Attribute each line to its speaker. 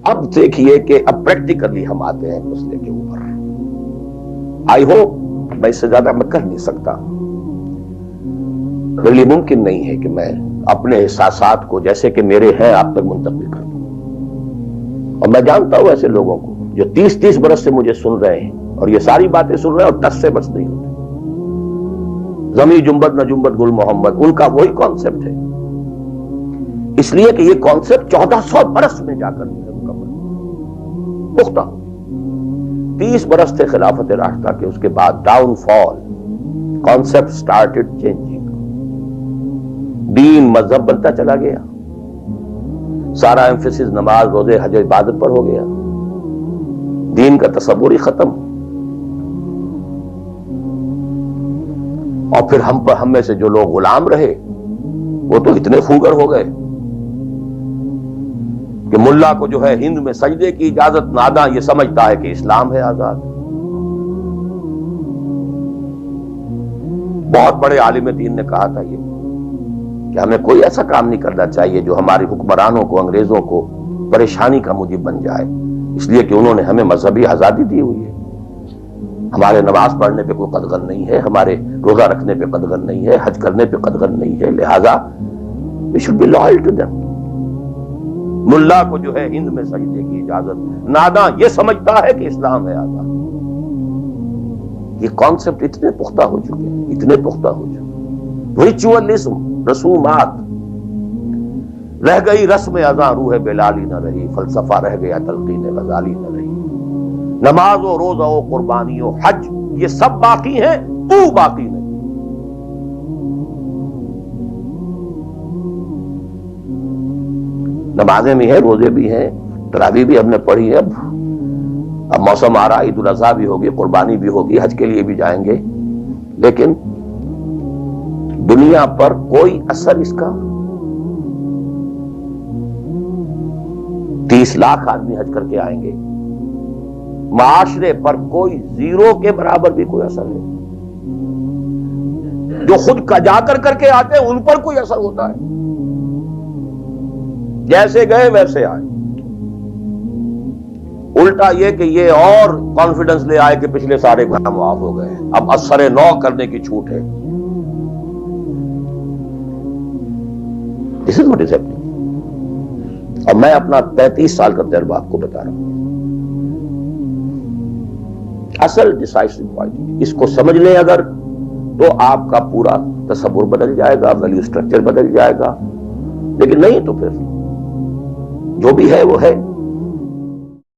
Speaker 1: اب دیکھیے کہ اب پریکٹیکلی ہم آتے ہیں مسئلے کے اوپر. آئی ہوپ میں اس سے زیادہ میں کہہ نہیں سکتا. میرے لیے ممکن نہیں ہے کہ میں اپنے احساسات کو جیسے کہ میرے ہیں آپ تک منتقل کر دوں. اور میں جانتا ہوں ایسے لوگوں کو جو 30 برس سے مجھے سن رہے ہیں اور یہ ساری باتیں سن رہے ہیں اور 10 سے بس نہیں ہوتے. زمیں جنبت نہ جنبت گل محمد، ان کا وہی کانسیپٹ ہے. اس لیے کہ یہ کانسیپٹ 1400 برس میں جا کر مکمل پختہ. 30 برس تھے خلافت راشدہ کے، اس کے بعد ڈاؤن فال، کانسیپٹ سٹارٹڈ چینجنگ. دین مذہب بنتا چلا گیا، سارا ایمفیسس نماز روزے حج عبادت پر ہو گیا، دین کا تصور ہی ختم. اور پھر ہم میں سے جو لوگ غلام رہے وہ تو اتنے خوگر ہو گئے کہ ملا کو جو ہے ہند میں سجدے کی اجازت ناداں یہ سمجھتا ہے کہ اسلام ہے آزاد. بہت بڑے عالم دین نے کہا تھا یہ کہ ہمیں کوئی ایسا کام نہیں کرنا چاہیے جو ہمارے حکمرانوں کو، انگریزوں کو پریشانی کا موجب بن جائے، اس لیے کہ انہوں نے ہمیں مذہبی آزادی دی ہوئی ہے. ہمارے نماز پڑھنے پہ کوئی قدغن نہیں ہے، ہمارے روزہ رکھنے پہ قدغن نہیں ہے، حج کرنے پہ قدغن نہیں ہے، لہذا we should be loyal to them. ملا کو جو ہے ہند میں سجدے کی اجازت ناداں یہ سمجھتا ہے کہ اسلام ہے آزاد. یہ کانسیپٹ اتنے پختہ ہو چکے ہیں، اتنے پختہ ہو چکے ہیں. ریچولزم، رسومات رہ گئی، رسم ازاں روح بلالی نہ رہی، فلسفہ رہ گیا تلقین غزالی نہ رہی. نماز و روزہ و قربانی و حج یہ سب باقی ہیں، تو باقی نہیں. نمازیں بھی ہیں، روزے بھی ہیں، تراویح بھی ہم نے پڑھی ہے. اب موسم آ رہا، عید الاضحیٰ بھی ہوگی، قربانی بھی ہوگی، حج کے لیے بھی جائیں گے، لیکن دنیا پر کوئی اثر اس کا. 30 لاکھ آدمی حج کر کے آئیں گے، معاشرے پر کوئی زیرو کے برابر بھی کوئی اثر نہیں. جو خود کا جا کر کے آتے ہیں ان پر کوئی اثر ہوتا ہے؟ جیسے گئے ویسے آئے. الٹا یہ کہ یہ اور کانفیڈنس لے آئے کہ پچھلے سارے گناہ معاف ہو گئے، اب اثر نو کرنے کی چھوٹ ہے. This is what is happening. اور میں اپنا 33 سال کا تجربہ آپ کو بتا رہا ہوں. اصل ڈیسائیسو پوائنٹ اس کو سمجھ لیں اگر، تو آپ کا پورا تصور بدل جائے گا، ویلیو سٹرکچر بدل جائے گا. لیکن نہیں تو پھر جو بھی ہے وہ ہے.